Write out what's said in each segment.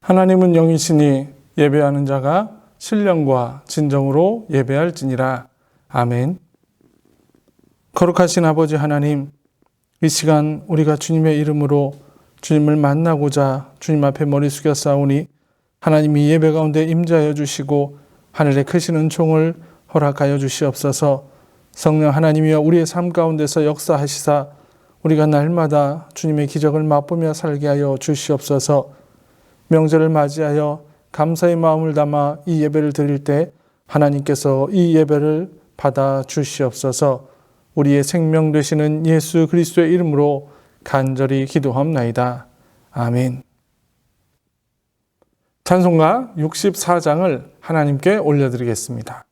하나님은 영이시니 예배하는 자가 신령과 진정으로 예배할지니라. 아멘. 거룩하신 아버지 하나님, 이 시간 우리가 주님의 이름으로 주님을 만나고자 주님 앞에 머리 숙여 싸우니 하나님이 예배 가운데 임재하여 주시고 하늘에 크신 은총을 허락하여 주시옵소서. 성령 하나님이여 우리의 삶 가운데서 역사하시사 우리가 날마다 주님의 기적을 맛보며 살게 하여 주시옵소서. 명절을 맞이하여 감사의 마음을 담아 이 예배를 드릴 때 하나님께서 이 예배를 받아 주시옵소서. 우리의 생명 되시는 예수 그리스도의 이름으로 간절히 기도합나이다. 아멘. 찬송가 64장을 하나님께 올려드리겠습니다.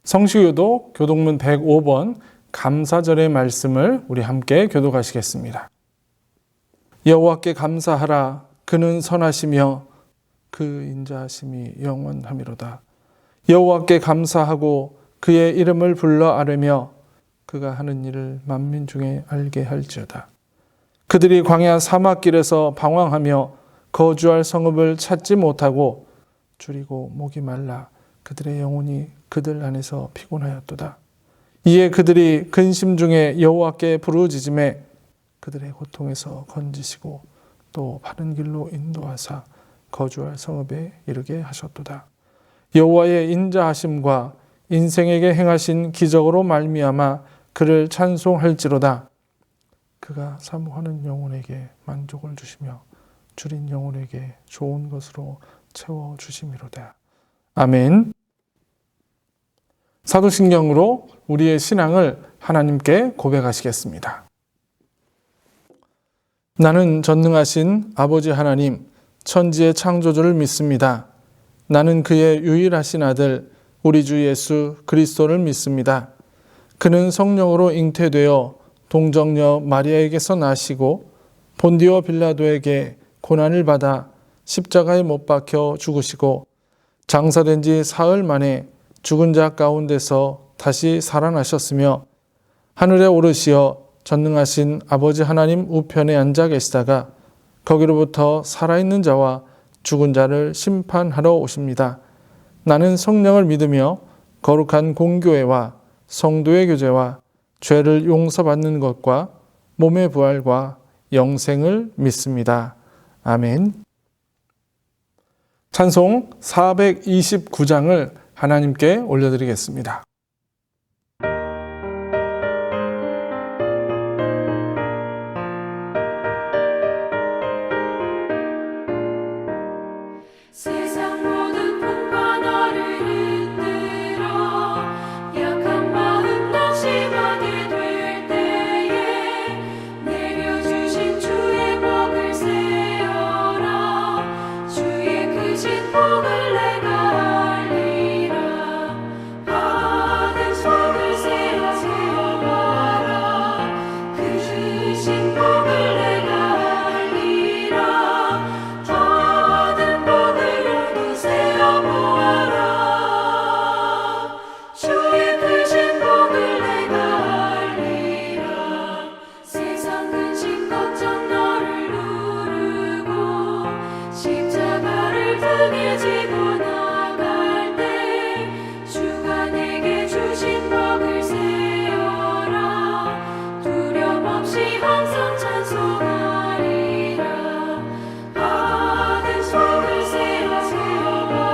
성시교독 교독문 105번 감사절의 말씀을 우리 함께 교독하시겠습니다. 여호와께 감사하라. 그는 선하시며 그 인자하심이 영원하미로다. 여호와께 감사하고 그의 이름을 불러 아뢰며 그가 하는 일을 만민 중에 알게 할지어다. 그들이 광야 사막길에서 방황하며 거주할 성읍을 찾지 못하고 줄이고 목이 말라 그들의 영혼이 그들 안에서 피곤하였도다. 이에 그들이 근심 중에 여호와께 부르짖음에 그들의 고통에서 건지시고 또 바른 길로 인도하사 거주할 성읍에 이르게 하셨도다. 여호와의 인자하심과 인생에게 행하신 기적으로 말미암아 그를 찬송할지로다. 그가 사모하는 영혼에게 만족을 주시며 줄인 영혼에게 좋은 것으로 채워주심이로다. 아멘. 사도신경으로 우리의 신앙을 하나님께 고백하시겠습니다. 나는 전능하신 아버지 하나님, 천지의 창조주를 믿습니다. 나는 그의 유일하신 아들 우리 주 예수 그리스도를 믿습니다. 그는 성령으로 잉태되어 동정녀 마리아에게서 나시고 본디오 빌라도에게 고난을 받아 십자가에 못 박혀 죽으시고 장사된 지 사흘 만에 죽은 자 가운데서 다시 살아나셨으며 하늘에 오르시어 전능하신 아버지 하나님 우편에 앉아 계시다가 거기로부터 살아있는 자와 죽은 자를 심판하러 오십니다. 나는 성령을 믿으며 거룩한 공교회와 성도의 교제와 죄를 용서받는 것과 몸의 부활과 영생을 믿습니다. 아멘. 찬송 429장을 하나님께 올려드리겠습니다. 세상 모든 풍과 너를 흔들어 약한 마음 낙심하게 될 때에 내려주신 주의 복을 세어라. 주의 크신 복을 내가 알리라. 받은 속을 세어보아라. 그 주신 복을 내가 알리라. 받은 복을 세어보아라. 주의 크신 복을 내가 알리라. 세상 근심 걱정 너를 누르고 십자가를 등에 지고 나갈 때 주가 내게 주신 복을 세어라. 두려움 없이 항상 찬송하리라. 받은 속을 세어보아라.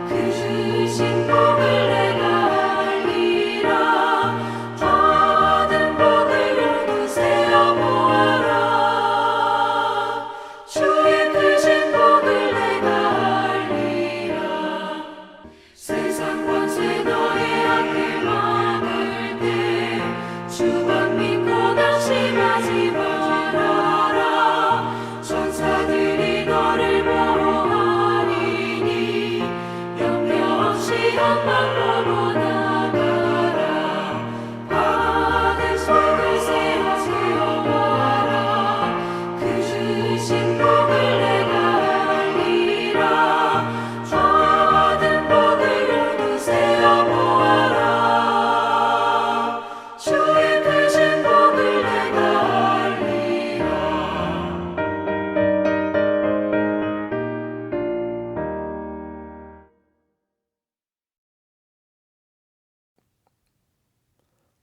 그 주신 복을 내가 알리라. 받은 복을 모두 세어보아라. 주의 크신 복을 내가 알리라. 세상 권세 너의 앞길 막을 때 주만 믿고 낙심하지 말아라. 천사들이 너를 보호하리니 염려 없이 한방으로 나가라. 받은 속을 세어보아라. 그 주신 복을 내가 알리라. 받은 복을 모두 세어보아라. 주의 크신 복을 내가 알리라.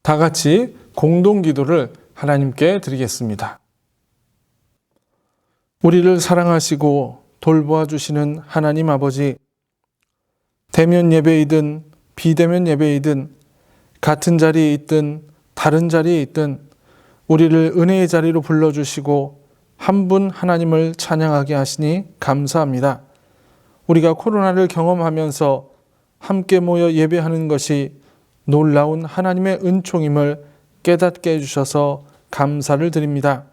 다 같이 공동 기도를 하나님께 드리겠습니다. 우리를 사랑하시고 돌보아 주시는 하나님 아버지, 대면 예배이든 비대면 예배이든 같은 자리에 있든 다른 자리에 있든 우리를 은혜의 자리로 불러주시고 한 분 하나님을 찬양하게 하시니 감사합니다. 우리가 코로나를 경험하면서 함께 모여 예배하는 것이 놀라운 하나님의 은총임을 깨닫게 해주셔서 감사를 드립니다.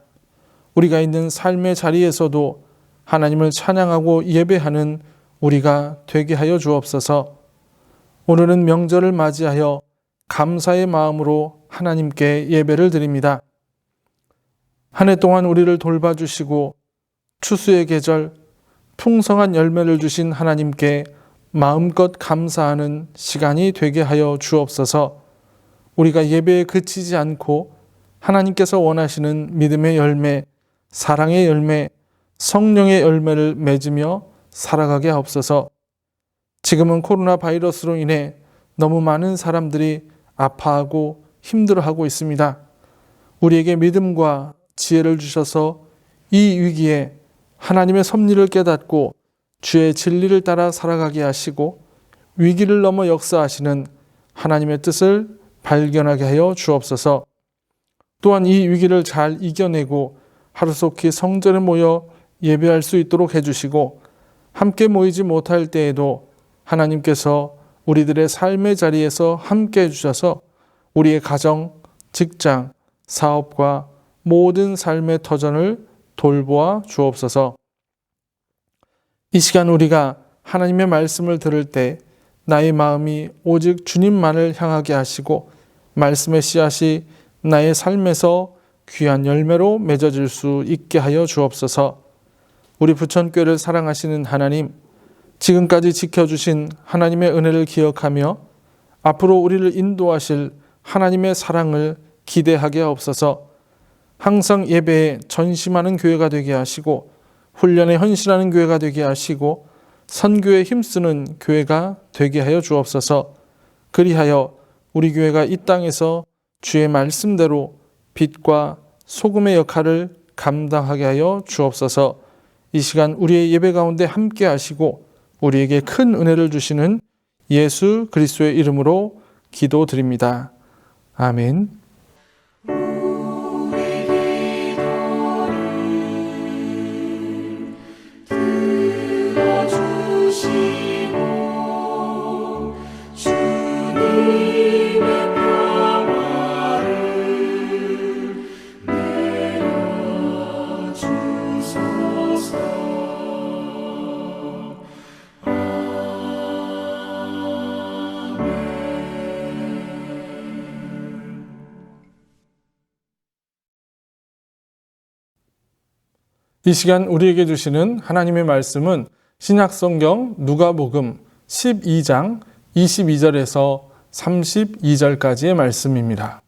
우리가 있는 삶의 자리에서도 하나님을 찬양하고 예배하는 우리가 되게 하여 주옵소서. 오늘은 명절을 맞이하여 감사의 마음으로 하나님께 예배를 드립니다. 한 해 동안 우리를 돌봐주시고 추수의 계절, 풍성한 열매를 주신 하나님께 마음껏 감사하는 시간이 되게 하여 주옵소서. 우리가 예배에 그치지 않고 하나님께서 원하시는 믿음의 열매, 사랑의 열매, 성령의 열매를 맺으며 살아가게 하옵소서. 지금은 코로나 바이러스로 인해 너무 많은 사람들이 아파하고 힘들어하고 있습니다. 우리에게 믿음과 지혜를 주셔서 이 위기에 하나님의 섭리를 깨닫고 주의 진리를 따라 살아가게 하시고 위기를 넘어 역사하시는 하나님의 뜻을 발견하게 하여 주옵소서. 또한 이 위기를 잘 이겨내고 하루속히 성전에 모여 예배할 수 있도록 해주시고 함께 모이지 못할 때에도 하나님께서 우리들의 삶의 자리에서 함께 해주셔서 우리의 가정, 직장, 사업과 모든 삶의 터전을 돌보아 주옵소서. 이 시간 우리가 하나님의 말씀을 들을 때 나의 마음이 오직 주님만을 향하게 하시고 말씀의 씨앗이 나의 삶에서 귀한 열매로 맺어질 수 있게 하여 주옵소서. 우리 부천교회를 사랑하시는 하나님, 지금까지 지켜주신 하나님의 은혜를 기억하며 앞으로 우리를 인도하실 하나님의 사랑을 기대하게 하옵소서. 항상 예배에 전심하는 교회가 되게 하시고 훈련에 헌신하는 교회가 되게 하시고 선교에 힘쓰는 교회가 되게 하여 주옵소서. 그리하여 우리 교회가 이 땅에서 주의 말씀대로 빛과 소금의 역할을 감당하게 하여 주옵소서. 이 시간 우리의 예배 가운데 함께 하시고 우리에게 큰 은혜를 주시는 예수 그리스도의 이름으로 기도드립니다. 아멘. 이 시간 우리에게 주시는 하나님의 말씀은 신약성경 누가복음 12장 22절에서 32절까지의 말씀입니다.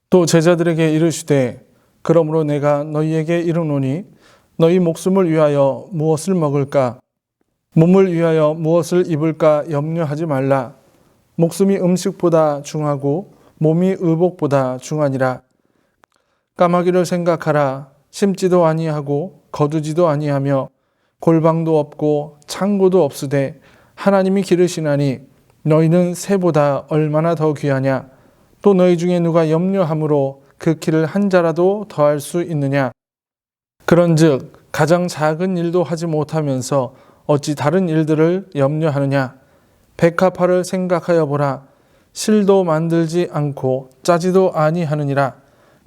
또 제자들에게 이르시되 그러므로 내가 너희에게 이르노니 너희 목숨을 위하여 무엇을 먹을까 몸을 위하여 무엇을 입을까 염려하지 말라. 목숨이 음식보다 중하고 몸이 의복보다 중하니라. 까마귀를 생각하라. 심지도 아니하고 거두지도 아니하며 골방도 없고 창고도 없으되 하나님이 기르시나니 너희는 새보다 얼마나 더 귀하냐. 또 너희 중에 누가 염려함으로 그 키를 한 자라도 더할 수 있느냐. 그런즉 가장 작은 일도 하지 못하면서 어찌 다른 일들을 염려하느냐. 백합화를 생각하여 보라. 실도 만들지 않고 짜지도 아니하느니라.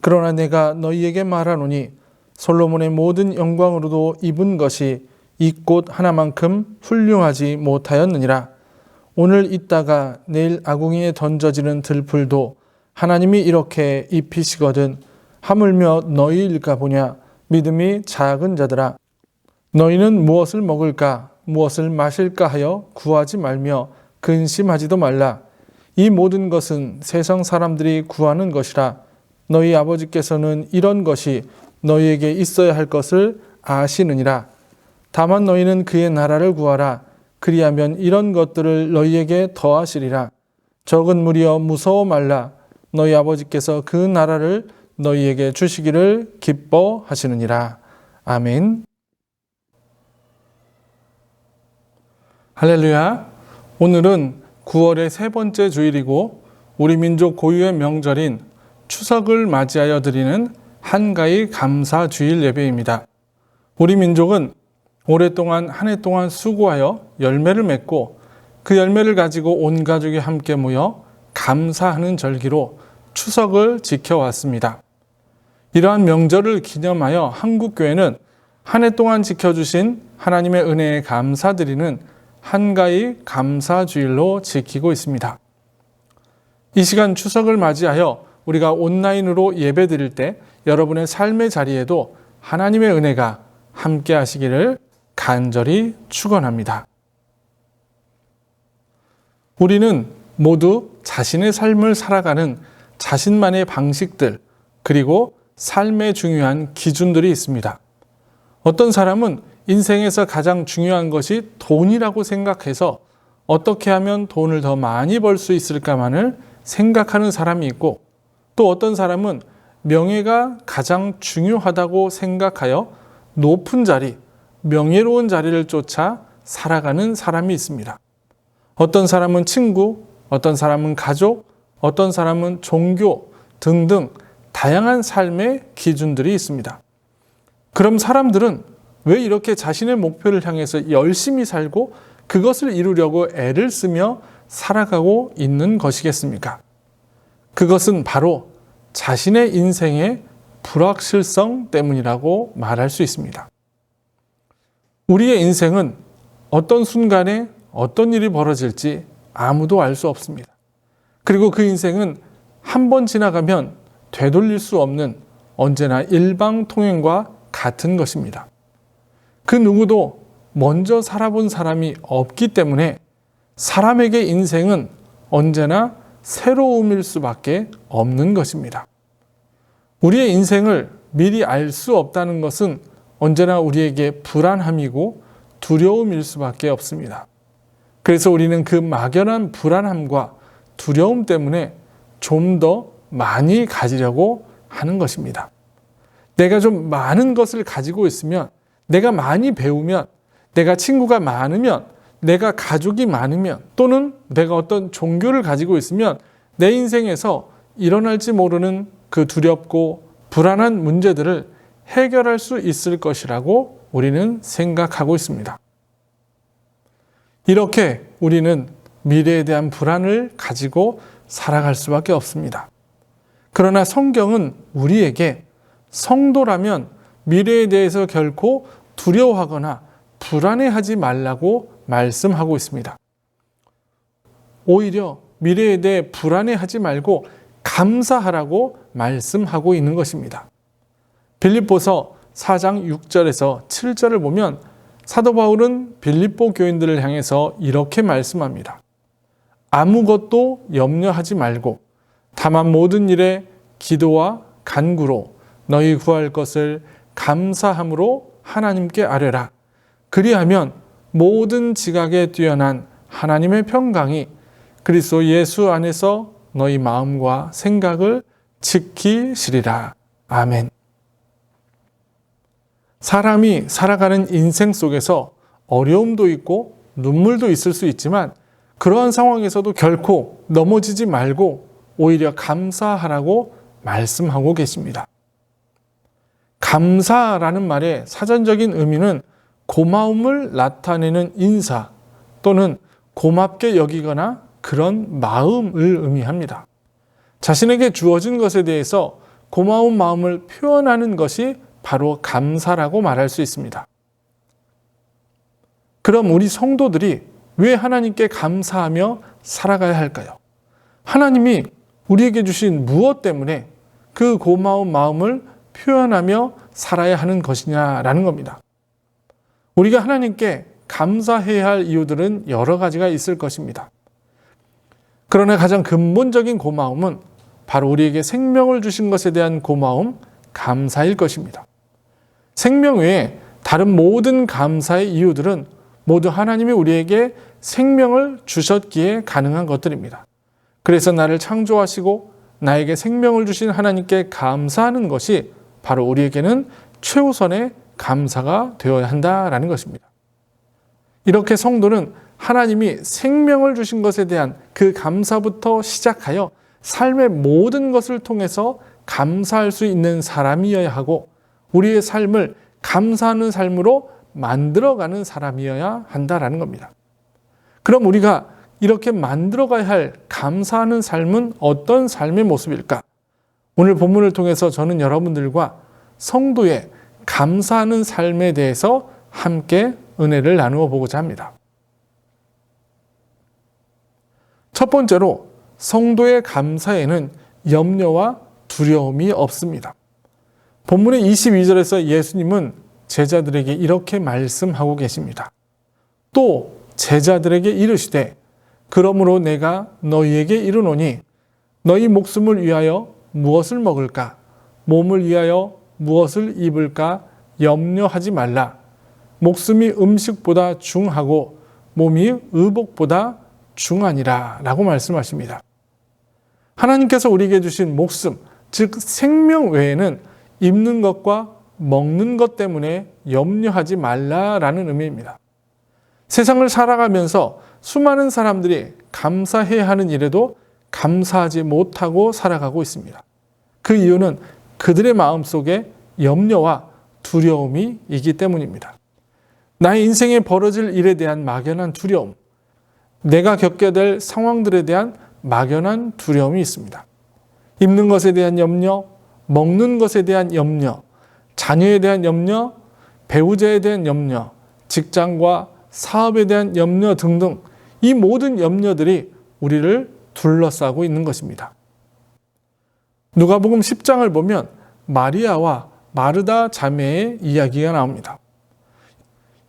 그러나 내가 너희에게 말하노니 솔로몬의 모든 영광으로도 입은 것이 이 꽃 하나만큼 훌륭하지 못하였느니라. 오늘 있다가 내일 아궁이에 던져지는 들풀도 하나님이 이렇게 입히시거든 하물며 너희일까 보냐. 믿음이 작은 자들아. 너희는 무엇을 먹을까 무엇을 마실까 하여 구하지 말며 근심하지도 말라. 이 모든 것은 세상 사람들이 구하는 것이라. 너희 아버지께서는 이런 것이 너희에게 있어야 할 것을 아시느니라. 다만 너희는 그의 나라를 구하라. 그리하면 이런 것들을 너희에게 더하시리라. 적은 무리여 무서워 말라. 너희 아버지께서 그 나라를 너희에게 주시기를 기뻐하시느니라. 아멘. 할렐루야. 오늘은 9월의 세 번째 주일이고 우리 민족 고유의 명절인 추석을 맞이하여 드리는 한가위 감사 주일 예배입니다. 우리 민족은 오랫동안 한 해 동안 수고하여 열매를 맺고 그 열매를 가지고 온 가족이 함께 모여 감사하는 절기로 추석을 지켜왔습니다. 이러한 명절을 기념하여 한국교회는 한 해 동안 지켜주신 하나님의 은혜에 감사드리는 한가위 감사주일로 지키고 있습니다. 이 시간 추석을 맞이하여 우리가 온라인으로 예배 드릴 때 여러분의 삶의 자리에도 하나님의 은혜가 함께 하시기를 간절히 축원합니다. 우리는 모두 자신의 삶을 살아가는 자신만의 방식들 그리고 삶의 중요한 기준들이 있습니다. 어떤 사람은 인생에서 가장 중요한 것이 돈이라고 생각해서 어떻게 하면 돈을 더 많이 벌 수 있을까만을 생각하는 사람이 있고 또 어떤 사람은 명예가 가장 중요하다고 생각하여 높은 자리, 명예로운 자리를 쫓아 살아가는 사람이 있습니다. 어떤 사람은 친구, 어떤 사람은 가족, 어떤 사람은 종교 등등 다양한 삶의 기준들이 있습니다. 그럼 사람들은 왜 이렇게 자신의 목표를 향해서 열심히 살고 그것을 이루려고 애를 쓰며 살아가고 있는 것이겠습니까? 그것은 바로 자신의 인생의 불확실성 때문이라고 말할 수 있습니다. 우리의 인생은 어떤 순간에 어떤 일이 벌어질지 아무도 알 수 없습니다. 그리고 그 인생은 한 번 지나가면 되돌릴 수 없는 언제나 일방통행과 같은 것입니다. 그 누구도 먼저 살아본 사람이 없기 때문에 사람에게 인생은 언제나 새로움일 수밖에 없는 것입니다. 우리의 인생을 미리 알 수 없다는 것은 언제나 우리에게 불안함이고 두려움일 수밖에 없습니다. 그래서 우리는 그 막연한 불안함과 두려움 때문에 좀 더 많이 가지려고 하는 것입니다. 내가 좀 많은 것을 가지고 있으면, 내가 많이 배우면, 내가 친구가 많으면, 내가 가족이 많으면, 또는 내가 어떤 종교를 가지고 있으면 내 인생에서 일어날지 모르는 그 두렵고 불안한 문제들을 해결할 수 있을 것이라고 우리는 생각하고 있습니다. 이렇게 우리는 미래에 대한 불안을 가지고 살아갈 수밖에 없습니다. 그러나 성경은 우리에게 성도라면 미래에 대해서 결코 두려워하거나 불안해하지 말라고 말씀하고 있습니다. 오히려 미래에 대해 불안해하지 말고 감사하라고 말씀하고 있는 것입니다. 빌립보서 4장 6절에서 7절을 보면 사도 바울은 빌립보 교인들을 향해서 이렇게 말씀합니다. 아무것도 염려하지 말고 다만 모든 일에 기도와 간구로 너희 구할 것을 감사함으로 하나님께 아뢰라. 그리하면 모든 지각에 뛰어난 하나님의 평강이 그리스도 예수 안에서 너희 마음과 생각을 지키시리라. 아멘. 사람이 살아가는 인생 속에서 어려움도 있고 눈물도 있을 수 있지만 그러한 상황에서도 결코 넘어지지 말고 오히려 감사하라고 말씀하고 계십니다. 감사라는 말의 사전적인 의미는 고마움을 나타내는 인사 또는 고맙게 여기거나 그런 마음을 의미합니다. 자신에게 주어진 것에 대해서 고마운 마음을 표현하는 것이 바로 감사라고 말할 수 있습니다. 그럼 우리 성도들이 왜 하나님께 감사하며 살아가야 할까요? 하나님이 우리에게 주신 무엇 때문에 그 고마운 마음을 표현하며 살아야 하는 것이냐라는 겁니다. 우리가 하나님께 감사해야 할 이유들은 여러 가지가 있을 것입니다. 그러나 가장 근본적인 고마움은 바로 우리에게 생명을 주신 것에 대한 고마움, 감사일 것입니다. 생명 외에 다른 모든 감사의 이유들은 모두 하나님이 우리에게 생명을 주셨기에 가능한 것들입니다. 그래서 나를 창조하시고 나에게 생명을 주신 하나님께 감사하는 것이 바로 우리에게는 최우선의 감사가 되어야 한다라는 것입니다. 이렇게 성도는 하나님이 생명을 주신 것에 대한 그 감사부터 시작하여 삶의 모든 것을 통해서 감사할 수 있는 사람이어야 하고 우리의 삶을 감사하는 삶으로 만들어가는 사람이어야 한다라는 겁니다. 그럼 우리가 이렇게 만들어가야 할 감사하는 삶은 어떤 삶의 모습일까? 오늘 본문을 통해서 저는 여러분들과 성도의 감사하는 삶에 대해서 함께 은혜를 나누어 보고자 합니다. 첫 번째로 성도의 감사에는 염려와 두려움이 없습니다. 본문의 22절에서 예수님은 제자들에게 이렇게 말씀하고 계십니다. 또 제자들에게 이르시되 그러므로 내가 너희에게 이르노니 너희 목숨을 위하여 무엇을 먹을까? 몸을 위하여 무엇을 입을까? 염려하지 말라. 목숨이 음식보다 중하고 몸이 의복보다 중하니라 라고 말씀하십니다. 하나님께서 우리에게 주신 목숨, 즉 생명 외에는 입는 것과 먹는 것 때문에 염려하지 말라라는 의미입니다. 세상을 살아가면서 수많은 사람들이 감사해야 하는 일에도 감사하지 못하고 살아가고 있습니다. 그 이유는 그들의 마음속에 염려와 두려움이 있기 때문입니다. 나의 인생에 벌어질 일에 대한 막연한 두려움, 내가 겪게 될 상황들에 대한 막연한 두려움이 있습니다. 입는 것에 대한 염려, 먹는 것에 대한 염려, 자녀에 대한 염려, 배우자에 대한 염려, 직장과 사업에 대한 염려 등등 이 모든 염려들이 우리를 둘러싸고 있는 것입니다. 누가복음 10장을 보면 마리아와 마르다 자매의 이야기가 나옵니다.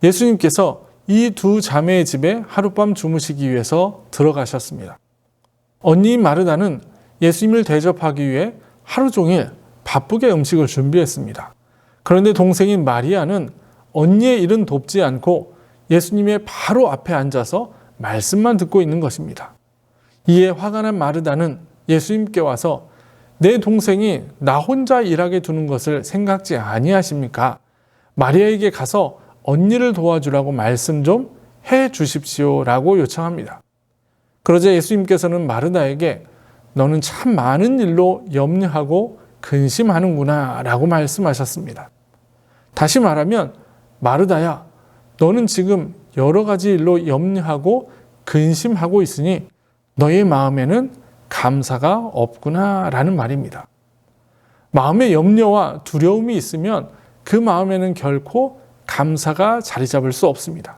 예수님께서 이 두 자매의 집에 하룻밤 주무시기 위해서 들어가셨습니다. 언니인 마르다는 예수님을 대접하기 위해 하루 종일 바쁘게 음식을 준비했습니다. 그런데 동생인 마리아는 언니의 일은 돕지 않고 예수님의 바로 앞에 앉아서 말씀만 듣고 있는 것입니다. 이에 화가 난 마르다는 예수님께 와서 내 동생이 나 혼자 일하게 두는 것을 생각지 아니하십니까? 마리아에게 가서 언니를 도와주라고 말씀 좀 해 주십시오 라고 요청합니다. 그러자 예수님께서는 마르다에게 너는 참 많은 일로 염려하고 근심하는구나 라고 말씀하셨습니다. 다시 말하면 마르다야, 너는 지금 여러 가지 일로 염려하고 근심하고 있으니 너의 마음에는 감사가 없구나 라는 말입니다. 마음에 염려와 두려움이 있으면 그 마음에는 결코 감사가 자리 잡을 수 없습니다.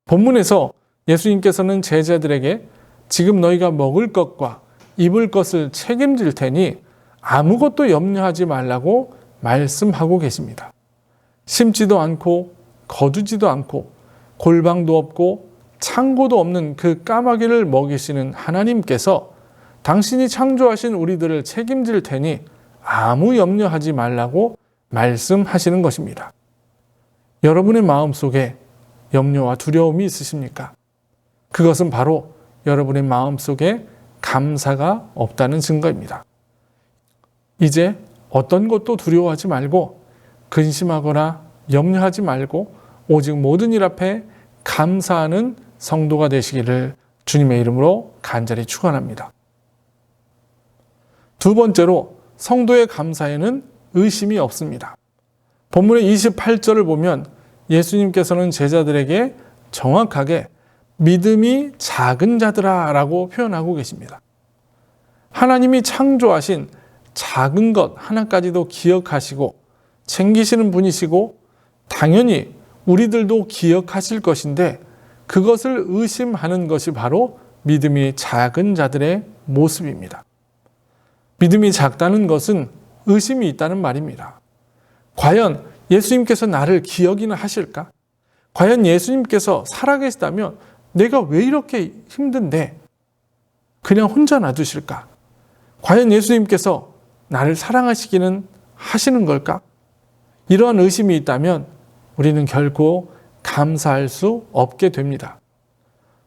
본문에서 예수님께서는 제자들에게 지금 너희가 먹을 것과 입을 것을 책임질 테니 아무것도 염려하지 말라고 말씀하고 계십니다. 심지도 않고 거두지도 않고 골방도 없고 창고도 없는 그 까마귀를 먹이시는 하나님께서 당신이 창조하신 우리들을 책임질 테니 아무 염려하지 말라고 말씀하시는 것입니다. 여러분의 마음속에 염려와 두려움이 있으십니까? 그것은 바로 여러분의 마음속에 감사가 없다는 증거입니다. 이제 어떤 것도 두려워하지 말고 근심하거나 염려하지 말고 오직 모든 일 앞에 감사하는 성도가 되시기를 주님의 이름으로 간절히 축원합니다. 두 번째로 성도의 감사에는 의심이 없습니다. 본문의 28절을 보면 예수님께서는 제자들에게 정확하게 믿음이 작은 자들아 라고 표현하고 계십니다. 하나님이 창조하신 작은 것 하나까지도 기억하시고 챙기시는 분이시고 당연히 우리들도 기억하실 것인데 그것을 의심하는 것이 바로 믿음이 작은 자들의 모습입니다. 믿음이 작다는 것은 의심이 있다는 말입니다. 과연 예수님께서 나를 기억이나 하실까? 과연 예수님께서 살아계시다면 내가 왜 이렇게 힘든데 그냥 혼자 놔두실까? 과연 예수님께서 나를 사랑하시기는 하시는 걸까? 이러한 의심이 있다면 우리는 결코 감사할 수 없게 됩니다.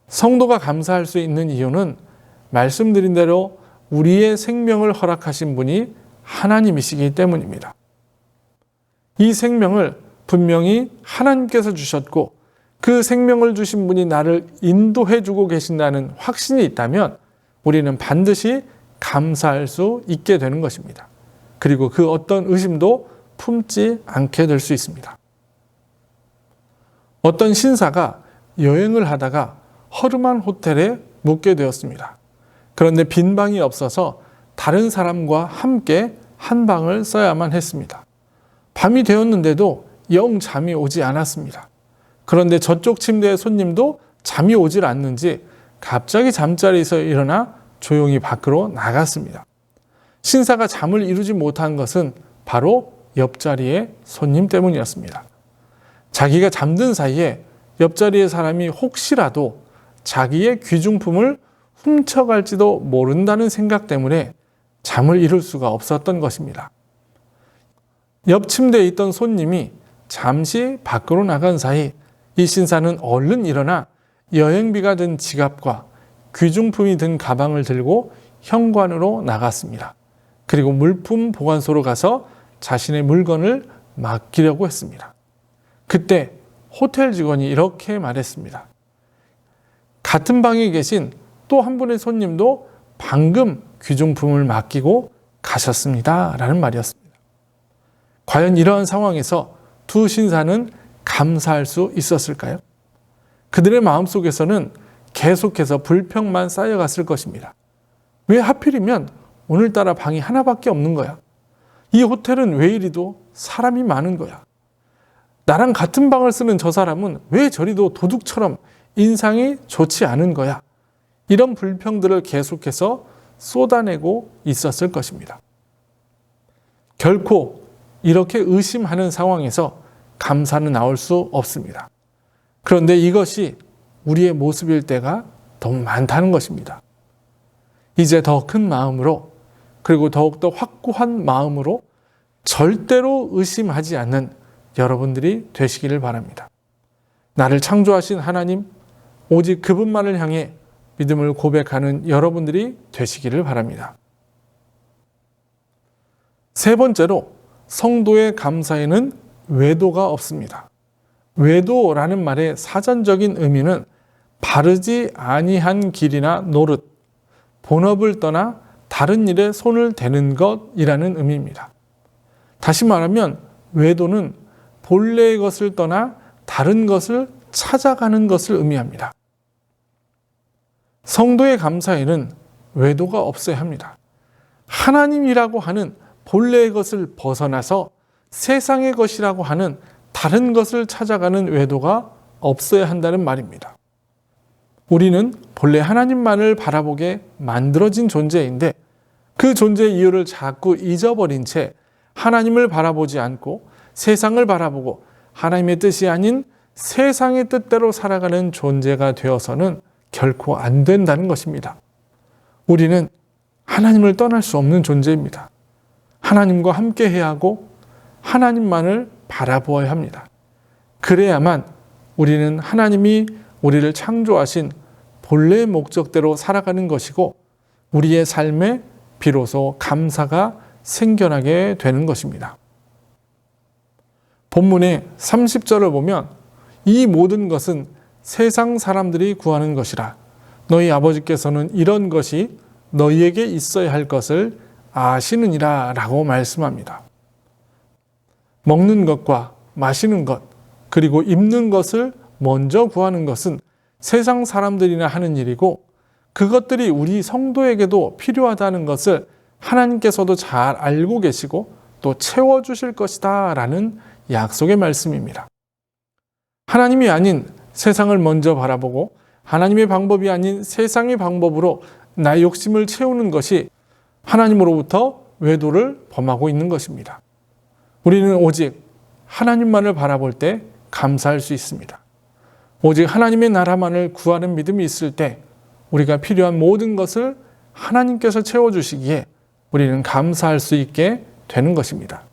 성도가 감사할 수 있는 이유는 말씀드린 대로 우리의 생명을 허락하신 분이 하나님이시기 때문입니다. 이 생명을 분명히 하나님께서 주셨고 그 생명을 주신 분이 나를 인도해 주고 계신다는 확신이 있다면 우리는 반드시 감사할 수 있게 되는 것입니다. 그리고 그 어떤 의심도 품지 않게 될 수 있습니다. 어떤 신사가 여행을 하다가 허름한 호텔에 묵게 되었습니다. 그런데 빈 방이 없어서 다른 사람과 함께 한 방을 써야만 했습니다. 밤이 되었는데도 영 잠이 오지 않았습니다. 그런데 저쪽 침대의 손님도 잠이 오질 않는지 갑자기 잠자리에서 일어나 조용히 밖으로 나갔습니다. 신사가 잠을 이루지 못한 것은 바로 옆자리의 손님 때문이었습니다. 자기가 잠든 사이에 옆자리의 사람이 혹시라도 자기의 귀중품을 훔쳐갈지도 모른다는 생각 때문에 잠을 이룰 수가 없었던 것입니다. 옆 침대에 있던 손님이 잠시 밖으로 나간 사이 이 신사는 얼른 일어나 여행비가 든 지갑과 귀중품이 든 가방을 들고 현관으로 나갔습니다. 그리고 물품 보관소로 가서 자신의 물건을 맡기려고 했습니다. 그때 호텔 직원이 이렇게 말했습니다. 같은 방에 계신 또 한 분의 손님도 방금 귀중품을 맡기고 가셨습니다. 라는 말이었습니다. 과연 이러한 상황에서 두 신사는 감사할 수 있었을까요? 그들의 마음속에서는 계속해서 불평만 쌓여갔을 것입니다. 왜 하필이면 오늘따라 방이 하나밖에 없는 거야? 이 호텔은 왜 이리도 사람이 많은 거야? 나랑 같은 방을 쓰는 저 사람은 왜 저리도 도둑처럼 인상이 좋지 않은 거야? 이런 불평들을 계속해서 쏟아내고 있었을 것입니다. 결코 이렇게 의심하는 상황에서 감사는 나올 수 없습니다. 그런데 이것이 우리의 모습일 때가 너무 많다는 것입니다. 이제 더 큰 마음으로, 그리고 더욱더 확고한 마음으로 절대로 의심하지 않는 여러분들이 되시기를 바랍니다. 나를 창조하신 하나님, 오직 그분만을 향해 믿음을 고백하는 여러분들이 되시기를 바랍니다. 세 번째로, 성도의 감사에는 외도가 없습니다. 외도라는 말의 사전적인 의미는 바르지 아니한 길이나 노릇, 본업을 떠나 다른 일에 손을 대는 것이라는 의미입니다. 다시 말하면 외도는 본래의 것을 떠나 다른 것을 찾아가는 것을 의미합니다. 성도의 감사에는 외도가 없어야 합니다. 하나님이라고 하는 본래의 것을 벗어나서 세상의 것이라고 하는 다른 것을 찾아가는 외도가 없어야 한다는 말입니다. 우리는 본래 하나님만을 바라보게 만들어진 존재인데 그 존재의 이유를 자꾸 잊어버린 채 하나님을 바라보지 않고 세상을 바라보고 하나님의 뜻이 아닌 세상의 뜻대로 살아가는 존재가 되어서는 결코 안 된다는 것입니다. 우리는 하나님을 떠날 수 없는 존재입니다. 하나님과 함께 해야 하고 하나님만을 바라보아야 합니다. 그래야만 우리는 하나님이 우리를 창조하신 본래의 목적대로 살아가는 것이고 우리의 삶에 비로소 감사가 생겨나게 되는 것입니다. 본문의 30절을 보면 이 모든 것은 세상 사람들이 구하는 것이라 너희 아버지께서는 이런 것이 너희에게 있어야 할 것을 아시느니라 라고 말씀합니다. 먹는 것과 마시는 것, 그리고 입는 것을 먼저 구하는 것은 세상 사람들이나 하는 일이고 그것들이 우리 성도에게도 필요하다는 것을 하나님께서도 잘 알고 계시고 또 채워주실 것이다 라는 약속의 말씀입니다. 하나님이 아닌 세상을 먼저 바라보고 하나님의 방법이 아닌 세상의 방법으로 나의 욕심을 채우는 것이 하나님으로부터 외도를 범하고 있는 것입니다. 우리는 오직 하나님만을 바라볼 때 감사할 수 있습니다. 오직 하나님의 나라만을 구하는 믿음이 있을 때 우리가 필요한 모든 것을 하나님께서 채워주시기에 우리는 감사할 수 있게 되는 것입니다.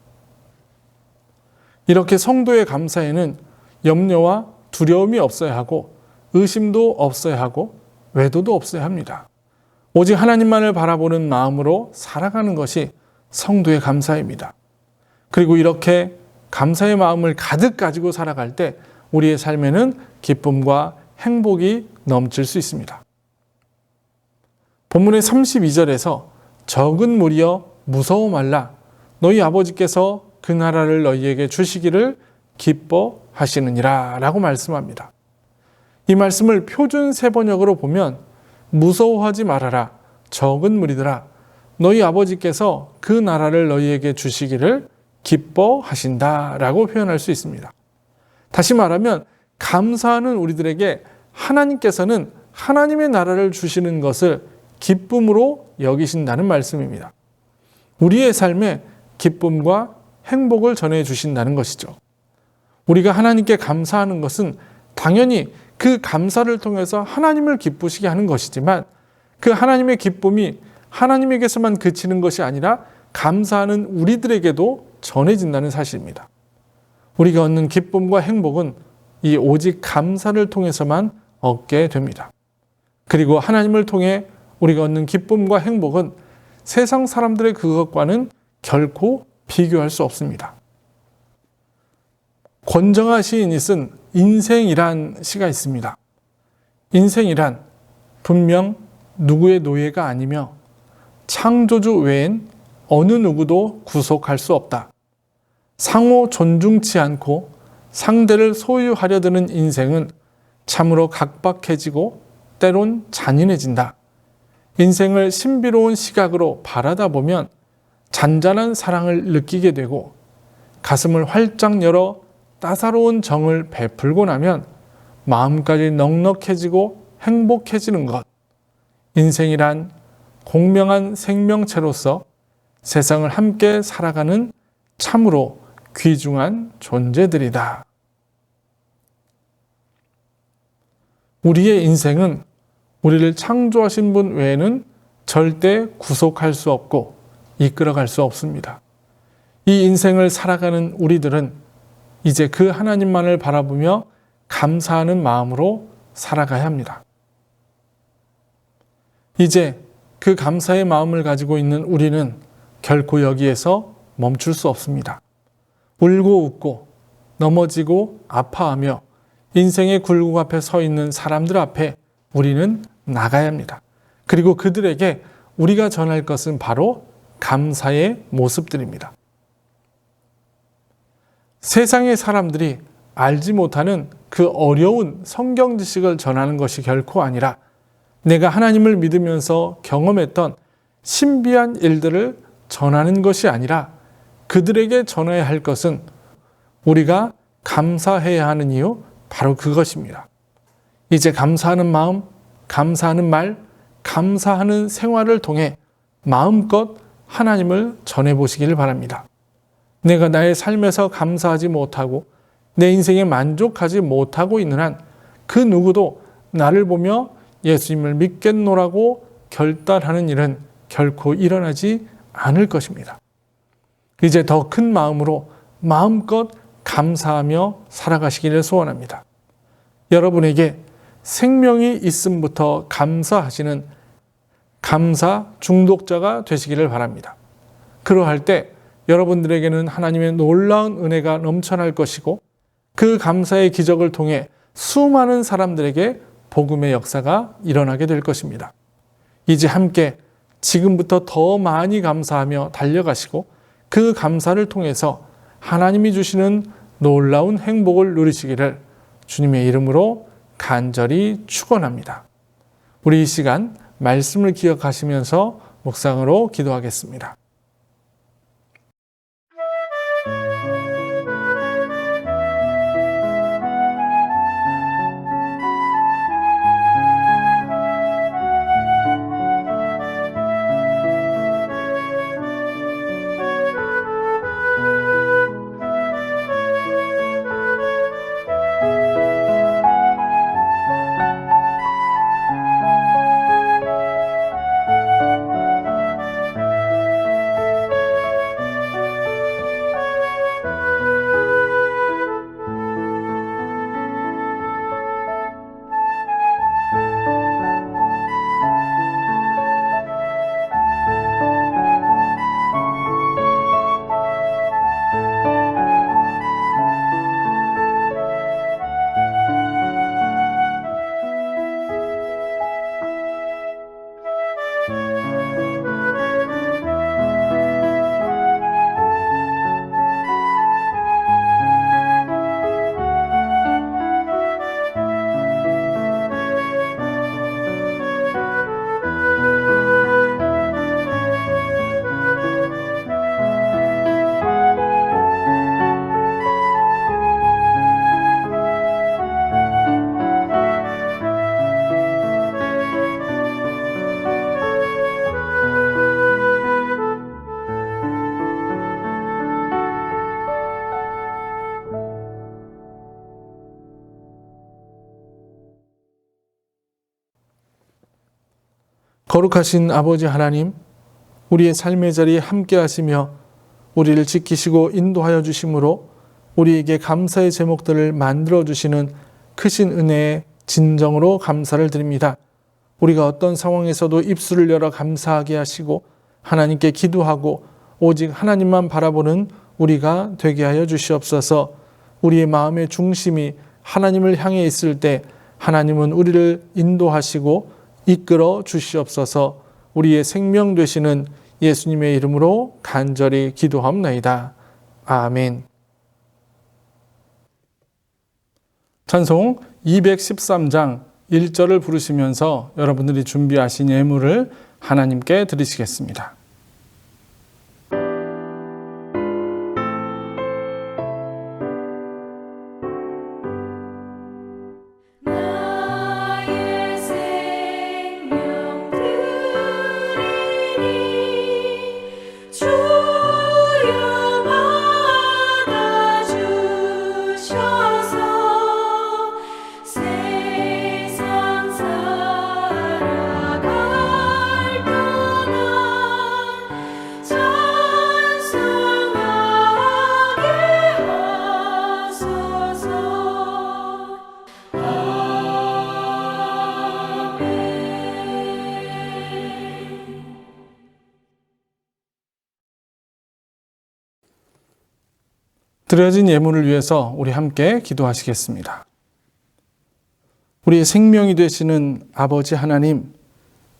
이렇게 성도의 감사에는 염려와 두려움이 없어야 하고 의심도 없어야 하고 외도도 없어야 합니다. 오직 하나님만을 바라보는 마음으로 살아가는 것이 성도의 감사입니다. 그리고 이렇게 감사의 마음을 가득 가지고 살아갈 때 우리의 삶에는 기쁨과 행복이 넘칠 수 있습니다. 본문의 32절에서 적은 무리여 무서워 말라 너희 아버지께서 그 나라를 너희에게 주시기를 기뻐하시느니라 라고 말씀합니다. 이 말씀을 표준 세번역으로 보면 무서워하지 말아라 적은 무리들아 너희 아버지께서 그 나라를 너희에게 주시기를 기뻐하신다 라고 표현할 수 있습니다. 다시 말하면 감사하는 우리들에게 하나님께서는 하나님의 나라를 주시는 것을 기쁨으로 여기신다는 말씀입니다. 우리의 삶에 기쁨과 행복을 전해주신다는 것이죠. 우리가 하나님께 감사하는 것은 당연히 그 감사를 통해서 하나님을 기쁘시게 하는 것이지만 그 하나님의 기쁨이 하나님에게서만 그치는 것이 아니라 감사하는 우리들에게도 전해진다는 사실입니다. 우리가 얻는 기쁨과 행복은 이 오직 감사를 통해서만 얻게 됩니다. 그리고 하나님을 통해 우리가 얻는 기쁨과 행복은 세상 사람들의 그것과는 결코 비교할 수 없습니다. 권정하 시인이 쓴 인생이란 시가 있습니다. 인생이란 분명 누구의 노예가 아니며 창조주 외엔 어느 누구도 구속할 수 없다. 상호 존중치 않고 상대를 소유하려 드는 인생은 참으로 각박해지고 때론 잔인해진다. 인생을 신비로운 시각으로 바라다 보면 잔잔한 사랑을 느끼게 되고 가슴을 활짝 열어 따사로운 정을 베풀고 나면 마음까지 넉넉해지고 행복해지는 것. 인생이란 공명한 생명체로서 세상을 함께 살아가는 참으로 귀중한 존재들이다. 우리의 인생은 우리를 창조하신 분 외에는 절대 구속할 수 없고 이끌어갈 수 없습니다. 이 인생을 살아가는 우리들은 이제 그 하나님만을 바라보며 감사하는 마음으로 살아가야 합니다. 이제 그 감사의 마음을 가지고 있는 우리는 결코 여기에서 멈출 수 없습니다. 울고 웃고 넘어지고 아파하며 인생의 굴곡 앞에 서 있는 사람들 앞에 우리는 나가야 합니다. 그리고 그들에게 우리가 전할 것은 바로 감사의 모습들입니다. 세상의 사람들이 알지 못하는 그 어려운 성경 지식을 전하는 것이 결코 아니라 내가 하나님을 믿으면서 경험했던 신비한 일들을 전하는 것이 아니라 그들에게 전해야 할 것은 우리가 감사해야 하는 이유, 바로 그것입니다. 이제 감사하는 마음, 감사하는 말, 감사하는 생활을 통해 마음껏 하나님을 전해보시기를 바랍니다. 내가 나의 삶에서 감사하지 못하고 내 인생에 만족하지 못하고 있는 한 그 누구도 나를 보며 예수님을 믿겠노라고 결단하는 일은 결코 일어나지 않을 것입니다. 이제 더 큰 마음으로 마음껏 감사하며 살아가시기를 소원합니다. 여러분에게 생명이 있음부터 감사하시는 감사 중독자가 되시기를 바랍니다. 그러할 때 여러분들에게는 하나님의 놀라운 은혜가 넘쳐날 것이고 그 감사의 기적을 통해 수많은 사람들에게 복음의 역사가 일어나게 될 것입니다. 이제 함께 지금부터 더 많이 감사하며 달려가시고 그 감사를 통해서 하나님이 주시는 놀라운 행복을 누리시기를 주님의 이름으로 간절히 축원합니다. 우리 이 시간 말씀을 기억하시면서 묵상으로 기도하겠습니다. 거룩하신 아버지 하나님, 우리의 삶의 자리에 함께 하시며 우리를 지키시고 인도하여 주심으로 우리에게 감사의 제목들을 만들어 주시는 크신 은혜의 진정으로 감사를 드립니다. 우리가 어떤 상황에서도 입술을 열어 감사하게 하시고 하나님께 기도하고 오직 하나님만 바라보는 우리가 되게 하여 주시옵소서. 우리의 마음의 중심이 하나님을 향해 있을 때 하나님은 우리를 인도하시고 이끌어 주시옵소서. 우리의 생명 되시는 예수님의 이름으로 간절히 기도하옵나이다. 아멘. 찬송 213장 1절을 부르시면서 여러분들이 준비하신 예물을 하나님께 드리시겠습니다. 드려진 예물을 위해서 우리 함께 기도하시겠습니다. 우리의 생명이 되시는 아버지 하나님,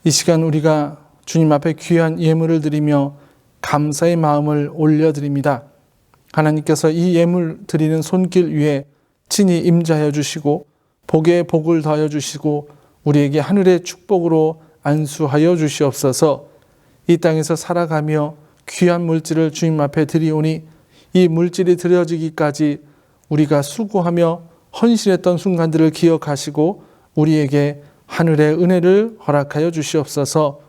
이 시간 우리가 주님 앞에 귀한 예물을 드리며 감사의 마음을 올려드립니다. 하나님께서 이 예물 드리는 손길 위에 친히 임재하여 주시고 복에 복을 더하여 주시고 우리에게 하늘의 축복으로 안수하여 주시옵소서. 이 땅에서 살아가며 귀한 물질을 주님 앞에 드리오니 이 물질이 드려지기까지 우리가 수고하며 헌신했던 순간들을 기억하시고 우리에게 하늘의 은혜를 허락하여 주시옵소서.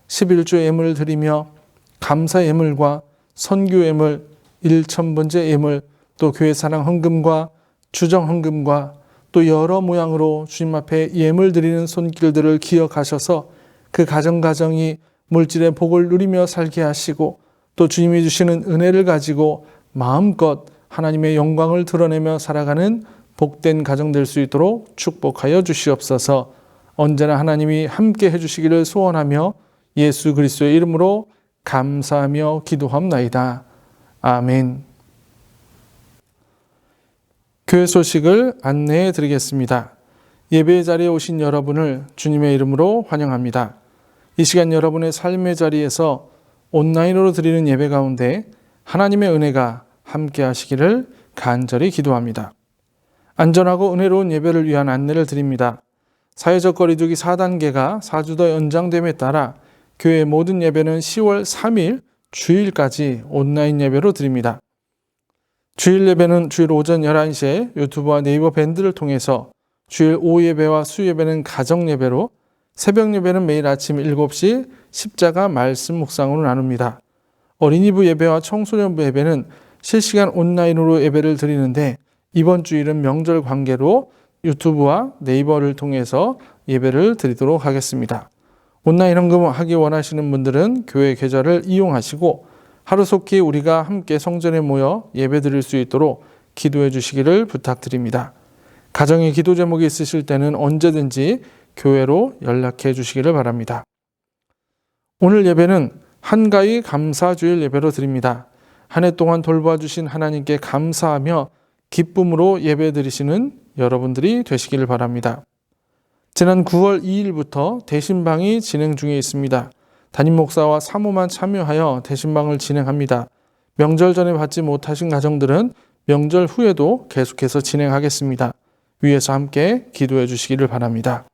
11조 예물을 드리며 감사 예물과 선교 예물, 1,000번째 예물, 또 교회 사랑 헌금과 주정 헌금과 또 여러 모양으로 주님 앞에 예물 드리는 손길들을 기억하셔서 그 가정가정이 물질의 복을 누리며 살게 하시고 또 주님이 주시는 은혜를 가지고 마음껏 하나님의 영광을 드러내며 살아가는 복된 가정 될 수 있도록 축복하여 주시옵소서. 언제나 하나님이 함께 해주시기를 소원하며 예수 그리스도의 이름으로 감사하며 기도합나이다. 아멘. 교회 소식을 안내해 드리겠습니다. 예배 자리에 오신 여러분을 주님의 이름으로 환영합니다. 이 시간 여러분의 삶의 자리에서 온라인으로 드리는 예배 가운데 하나님의 은혜가 함께 하시기를 간절히 기도합니다. 안전하고 은혜로운 예배를 위한 안내를 드립니다. 사회적 거리두기 4단계가 4주 더 연장됨에 따라 교회의 모든 예배는 10월 3일 주일까지 온라인 예배로 드립니다. 주일 예배는 주일 오전 11시에 유튜브와 네이버 밴드를 통해서, 주일 오후 예배와 수요 예배는 가정 예배로, 새벽 예배는 매일 아침 7시 십자가 말씀 묵상으로 나눕니다. 어린이부 예배와 청소년부 예배는 실시간 온라인으로 예배를 드리는데 이번 주일은 명절 관계로 유튜브와 네이버를 통해서 예배를 드리도록 하겠습니다. 온라인 헌금하기 원하시는 분들은 교회 계좌를 이용하시고 하루속히 우리가 함께 성전에 모여 예배 드릴 수 있도록 기도해 주시기를 부탁드립니다. 가정에 기도 제목이 있으실 때는 언제든지 교회로 연락해 주시기를 바랍니다. 오늘 예배는 한가위 감사주일 예배로 드립니다. 한 해 동안 돌봐주신 하나님께 감사하며 기쁨으로 예배 드리시는 여러분들이 되시기를 바랍니다. 지난 9월 2일부터 대신방이 진행 중에 있습니다. 담임 목사와 사모만 참여하여 대신방을 진행합니다. 명절 전에 받지 못하신 가정들은 명절 후에도 계속해서 진행하겠습니다. 위에서 함께 기도해 주시기를 바랍니다.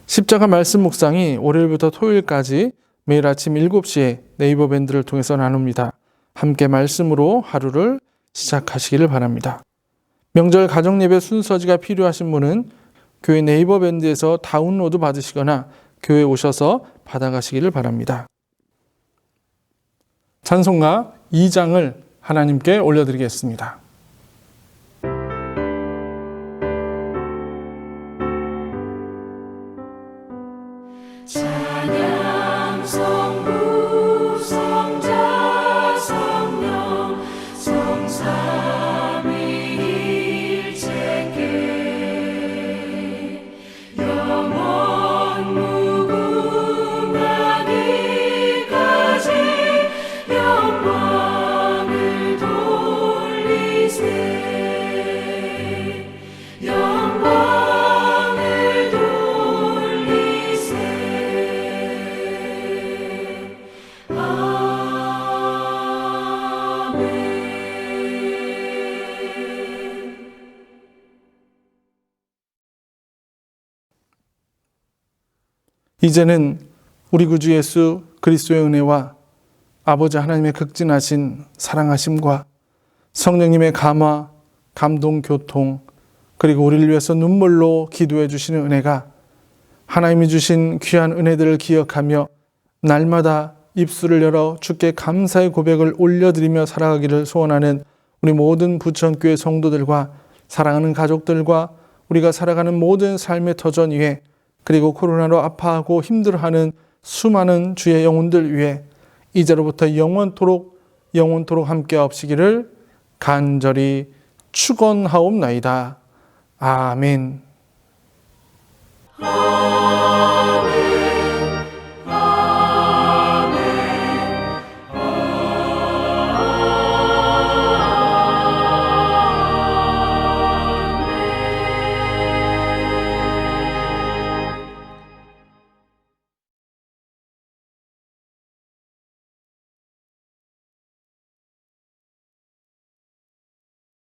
십자가 말씀 묵상이 월요일부터 토요일까지 매일 아침 7시에 네이버 밴드를 통해서 나눕니다. 함께 말씀으로 하루를 시작하시기를 바랍니다. 명절 가정예배 순서지가 필요하신 분은 교회 네이버 밴드에서 다운로드 받으시거나 교회에 오셔서 받아가시기를 바랍니다. 찬송가 2장을 하나님께 올려드리겠습니다. 찬양 성부 성자 성령 성삼위일체께 영원 무궁하기까지 영광을 돌리세 영광을 돌리세 이제는 우리 구주 예수 그리스도의 은혜와 아버지 하나님의 극진하신 사랑하심과 성령님의 감화, 감동, 교통, 그리고 우리를 위해서 눈물로 기도해 주시는 은혜가 하나님이 주신 귀한 은혜들을 기억하며 날마다 입술을 열어 주께 감사의 고백을 올려드리며 살아가기를 소원하는 우리 모든 부천교회 성도들과 사랑하는 가족들과 우리가 살아가는 모든 삶의 터전 위에, 그리고 코로나로 아파하고 힘들어하는 수많은 주의 영혼들 위해 이제로부터 영원토록 함께 하시기를 간절히 축원하옵나이다. 아멘.